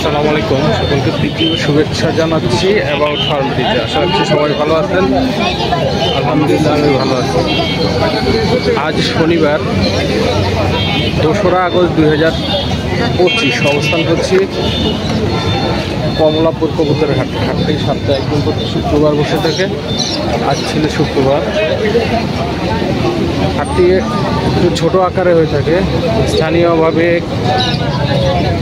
আসসালামু আলাইকুম, সকলকে প্রীতি ও শুভেচ্ছা জানাচ্ছি অ্যাবাউট ফার্মটিতে। আশা করছি সবাই ভালো আছেন। আলহামদুলিল্লাহ আমি ভালো আছি। আজ শনিবার 2রা আগস্ট 2025 অবস্থান করছি কমলাপুর কবুতরের হাটে। হাটটি সপ্তাহে একদিন প্রতি শুক্রবার বসে থাকে। আজ ছিল শুক্রবার। হাটটি একটু ছোটো আকারে হয়ে থাকে। স্থানীয়ভাবে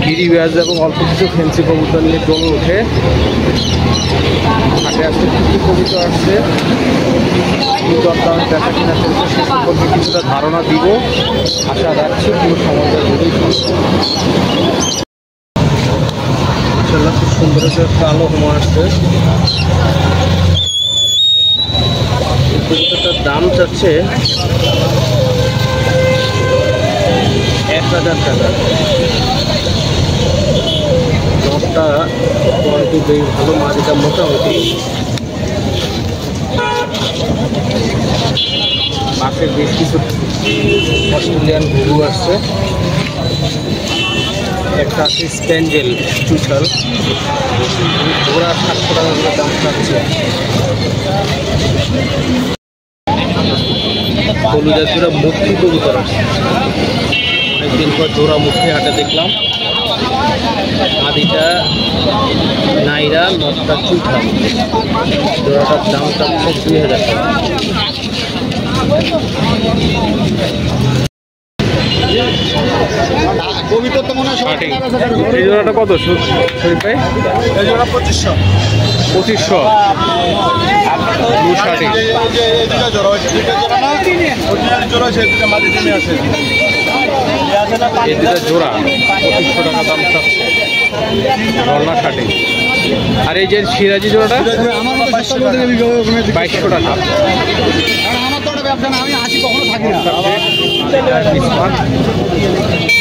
গিরিবাজ এবং অল্প কিছু ফেন্সি কবুতর নিয়ে জমে ওঠে। হাটে আসতে কী কী কবুতর আসছে, কী দরদামে দেখা কিনা চলছে সে সম্পর্কে কিছুটা ধারণা দিব। আশা রাখছি পুরো সময়টা জুড়েই ইনশাআল্লাহ। খুব সুন্দর একটা কালো হোমা আসছে। কবুতরটার দাম চাচ্ছে 1000 টাকা। নটটা কোয়ালিটি বেশ ভালো, মাঝিটা মোটামুটি। পাশে বেশ কিছু অস্ট্রেলিয়ান ঘুঘু আসছে। একটা আছে স্প্যাঞ্জেল চুছাল, ওরা 700 টাকা করে দাম চাচ্ছে। হলুদের জোড়া মুক্তি কবুতর আসছে। অনেকদিন পর জোড়া মুক্তি হাটে দেখলাম। আদিটা নাইরা, নটটা চুছাল। জোড়াটার দাম চাচ্ছে 2000 টাকা। এই জোড়াটা কত শরীফ ভাই? এই জোড়া 2500। 2500 জোড়া 2500 টাকা দাম চাচ্ছে রলনা শার্টিং। আর এই যে সিরাজি জোড়াটা 2200 টাকা। আমি আসি কখনো থাকি না,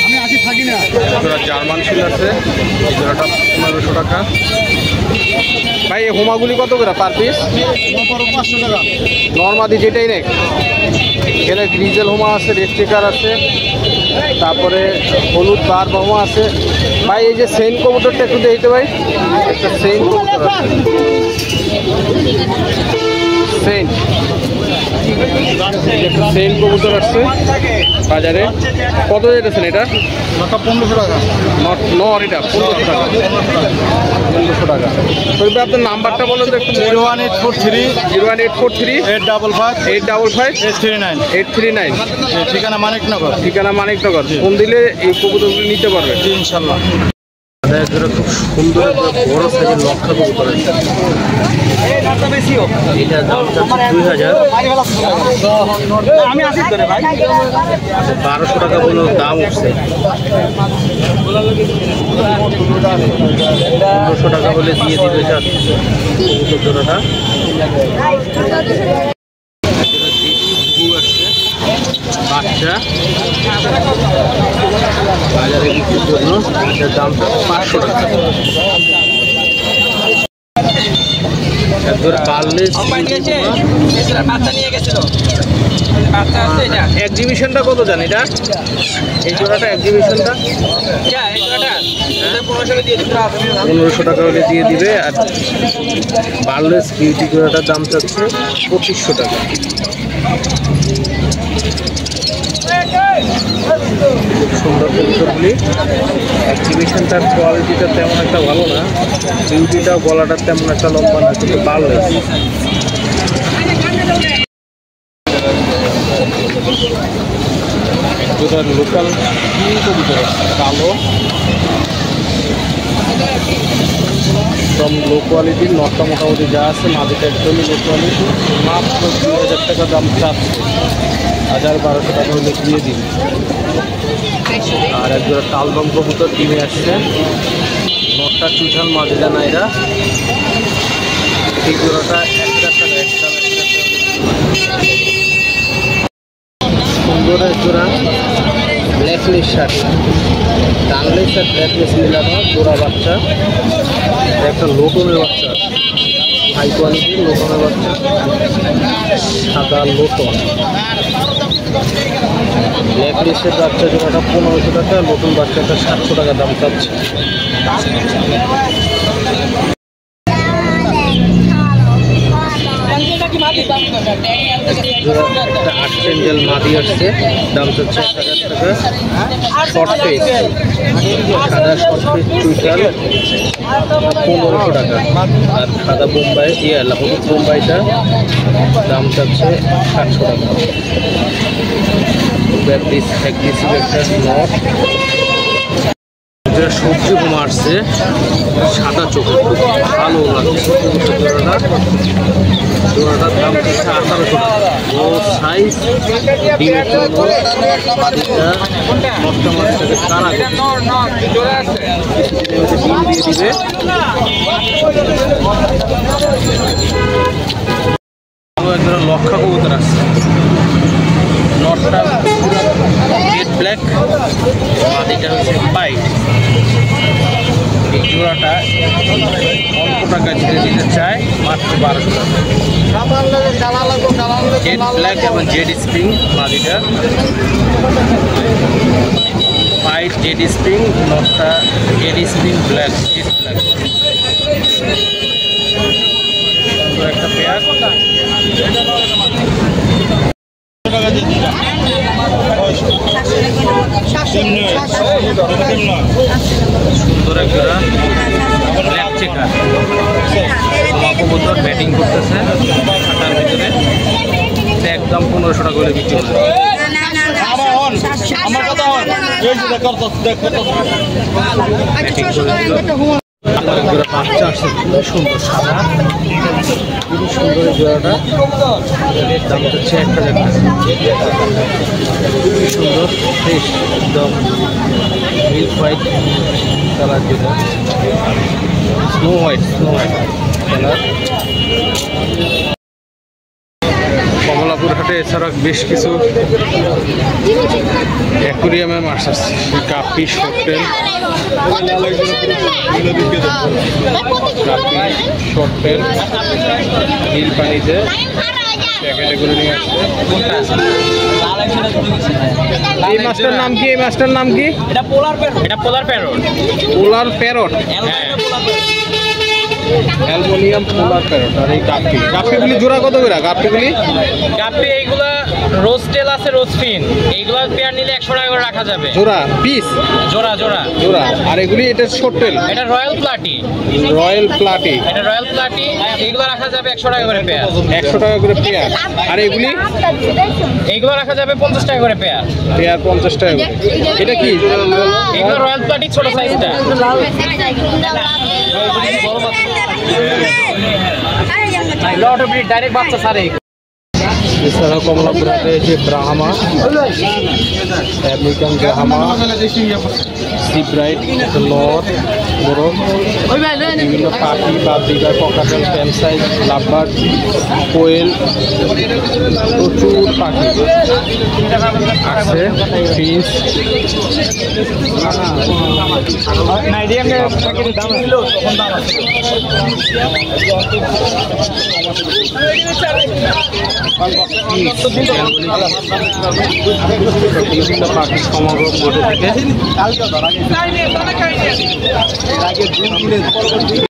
আমি আসি থাকি না। জোড়া জার্মান শিল আছে, এই জোড়াটা 1500 টাকা। ভাই এই হোমাগুলি কত করে পার পিস? 500 টাকা। নর্মাদি যেটাই নেই, এখানে গ্রিজেল হোমা আছে, রেড চেকার আছে, তারপরে হলুদ বার হোমা আছে। ভাই এই যে সেন্ট কবুতরটা একটু দেখতে ভাই, একটা সেন্ট কবুতর আছে, সেন্ট সেন্ট কবুতর আসছে বাজারে। কত যেতেছেন এটা? 1500 টাকা। নর এটা 1500 টাকা। 1500 টাকা। তবে আপনার নাম্বারটা বলেন তো একটু। 01843 01843 855 855 839 839। ঠিকানা মানিকনগর। ঠিকানা মানিকনগর। ফোন দিলে এই কবুতরগুলি নিতে পারবে ইনশাল্লাহ। খুব সুন্দর বড় সাইজের লক্ষা কবুতর আছে। এটা দাম চাচ্ছে 2000। 1200 টাকা বলে দাম উঠছে। 1500 টাকা বলে দিয়ে দিতে চাচ্ছে কবুতর জোড়াটা। বাচ্চা বাজারে বিক্রির জন্য এটার দাম 500 টাকা। এক্সিবিশনটা কত জান এটা? এই জোড়াটা এক্সিবিশনটা 1500 টাকা হলে দিয়ে দিবে। আর বার্লেস বিউটি জোড়াটার দাম চাচ্ছে 2500 টাকা। খুব সুন্দর কবুতরগুলি। এক্সিবিশনটার কোয়ালিটিটা তেমন একটা ভালো না, বিউটিটাও গলাটা তেমন একটা লম্বা না, কিন্তু বার্লেস। যেটা লোকাল কবুতর কালো, একদম লো কোয়ালিটির। নটটা মোটামুটি যা আছে, মাঝেটা একদমই লো কোয়ালিটি। মাত্র 2000 টাকা দাম চাচ্ছে। 1200 টাকা হলে দিয়ে দিন। আর একজোড়া তালদম কবুতর টিমে আসছে। নটটা চুছাল, মাঝিটা নাইরা। এই জোড়াটা 1000 টাকা। সুন্দর একজোড়া ব্ল্যাকলেস শার্ট, ডানলেস আর ব্ল্যাকলেস মিলানো জোড়া বাচ্চা। একটা লোটনের বাচ্চা, হাই কোয়ালিটির লোটনের বাচ্চা, সাদা লোটন। ব্ল্যাক লিস্টের বাচ্চা জোড়াটা 1500 টাকা, নতুন বাচ্চাটা 700 টাকা দাম চাচ্ছে। একটা আর্চেঞ্জেল মাদি আসছে, দাম চাচ্ছে 1000 টাকা। শর্ট পেজ সাদা শর্ট পেজ টুইটাল 1500 টাকা। আর সাদা বোম্বাই হলুদ বোম্বাইটা দাম চাচ্ছে 700 টাকা। একটা নট যেটা সবজি বোমা আসছে, সাদা চোখ, খুব ভালো লাগছে জোড়াটার দাম হচ্ছে 1800 টাকা। ও সাইজ ডিমের জন্য মাটিটা নষ্ট মাছটাকে কারা ডিম দিয়ে দিবে। একজন লক্ষা কবুতর আসছে, নটটা জেড ব্ল্যাক, মাটিটা হচ্ছে পাইট। এই জোড়াটা অল্প টাকা ছেড়ে দিতে চায়, মাত্র 1200 টাকা। জেড ব্ল্যাক এবং জেড স্প্রিং মাদিটা, পাইট জেড স্প্রিং, নটটা jade spring black, jet black. একটা পেয়ার সুন্দর এক জোড়া ব্ল্যাক চেকার কবুতর ব্যাটিং করতেছে তার ভিতরে, একদম 1500 টাকা করে বিক্রি করবে। বাচ্চা আসছে খুবই সুন্দর, সাদা খুবই সুন্দর জোড়াটা, দাম হচ্ছে 1000 টাকা। খুবই সুন্দর ফ্রেশ, একদম মিল্ক হোয়াইট কালার, যেটা স্নো হোয়াইট কালার। কমলাপুর হাটে এছাড়া বেশ কিছু অ্যাকুরিয়ামের মাছ আসছে, কাপি, শর্টেল, নীল পানিতে প্যাকেটে করে নিয়ে আসছে। এই মাছটার নাম কি? এই মাছটার নাম কি? এটা polar parrot. Polar parrot, aluminium polar parrot. আর এই গাপ্পিগুলি জোড়া কত করে? গাপ্পি এইগুলা রোস্টেল আছে, রোস্টফিন, এইগুলা পেয়ার নিলে 100 টাকা করে রাখা যাবে। জোড়া পিস? জোড়া। আর এগুলি এটা শর্টেল? এটা রয়্যাল প্লাটি। এটা রয়্যাল প্লাটি, এইগুলো রাখা যাবে 100 টাকা করে পেয়ার। 100 টাকা করে পেয়ার। আর এগুলি? এইগুলো রাখা যাবে 50 টাকা করে পেয়ার। 50 টাকা করে। এটা কি? এগুলো রয়্যাল প্লাটি, ছোট সাইজটা। ডাইরেক্ট বাচ্চা সারে। এছাড়াও কমলাপুরাতে যে Brahma, American Brahma, Sebright, নর, বরফ, বিভিন্ন পাখি, বাদদিগার, ককাটেল, ক্যামসাইজ, লাভবার্ড, কোয়েল, প্রচুর পাখি আছে, ফিঞ্চ। বিভিন্ন পাখির সমাগম ঘটে থাকে।